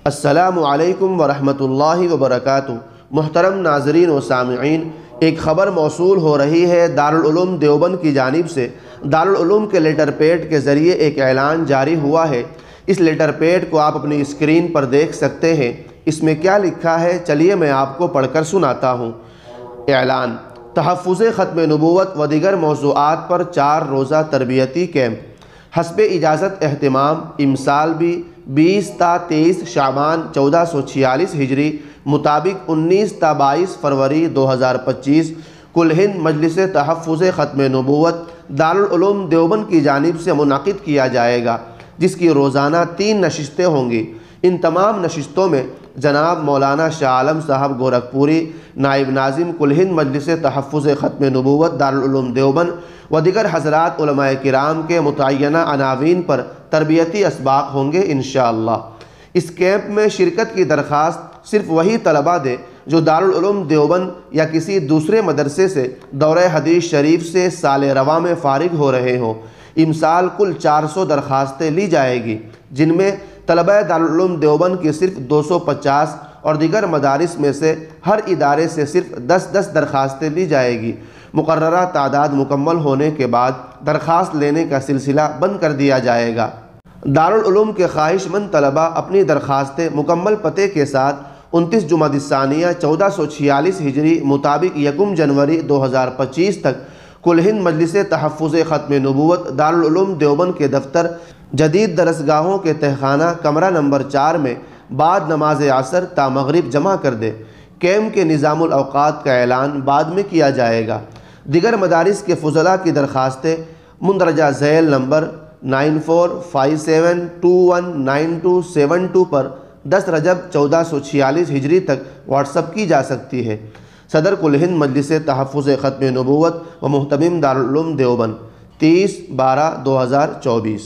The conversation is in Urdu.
السلام علیکم ورحمۃ اللہ وبرکاتہ۔ محترم ناظرین و سامعین، ایک خبر موصول ہو رہی ہے دارالعلوم دیوبند کی جانب سے۔ دارالعلوم کے لیٹر پیڈ کے ذریعے ایک اعلان جاری ہوا ہے۔ اس لیٹر پیڈ کو آپ اپنی اسکرین پر دیکھ سکتے ہیں۔ اس میں کیا لکھا ہے، چلیے میں آپ کو پڑھ کر سناتا ہوں۔ اعلان: تحفظ ختم نبوت و دیگر موضوعات پر 4 روزہ تربیتی کیمپ حسب اجازت اہتمام امسال بھی 20 تا 23 شعبان 1446 ہجری مطابق 19 تا 22 فروری 2025 کل ہند مجلس تحفظ ختم نبوت دارالعلوم دیوبند کی جانب سے منعقد کیا جائے گا، جس کی روزانہ 3 نشستیں ہوں گی۔ ان تمام نشستوں میں جناب مولانا شاہ عالم صاحب گورکھپوری، نائب ناظم کل ہند مجلس تحفظ ختم نبوت دارالعلوم دیوبند و دیگر حضرات علماء کرام کے متعینہ عناوین پر تربیتی اسباق ہوں گے انشاءاللہ۔ اس کیمپ میں شرکت کی درخواست صرف وہی طلباء دے جو دارالعلوم دیوبند یا کسی دوسرے مدرسے سے دورہ حدیث شریف سے سال رواں میں فارغ ہو رہے ہوں۔ امسال کل 400 درخواستیں لی جائے گی، جن میں طلبہ دارالعلوم دیوبند کی صرف 250 اور دیگر مدارس میں سے ہر ادارے سے صرف 10 درخواستیں لی جائے گی۔ مقررہ تعداد مکمل ہونے کے بعد درخواست لینے کا سلسلہ بند کر دیا جائے گا۔ دارالعلوم کے خواہش مند طلباء اپنی درخواستیں مکمل پتے کے ساتھ 29 جمادی الثانیہ 1446 ہجری مطابق 1 جنوری 2025 تک کل ہند مجلس تحفظ ختم نبوت دارالعلوم دیوبند کے دفتر جدید درسگاہوں کے تہخانہ کمرہ نمبر 4 میں بعد نماز عصر تا مغرب جمع کر دے۔ کیمپ کے نظام الاوقات کا اعلان بعد میں کیا جائے گا۔ دیگر مدارس کے فضلاء کی درخواستیں مندرجہ ذیل نمبر 9457219272 پر 10 رجب 1446 ہجری تک واٹس اپ کی جا سکتی ہے۔ صدر کل ہند مجلس تحفظ ختم نبوت و محتمم دارالعلوم دیوبند 30/12/2024۔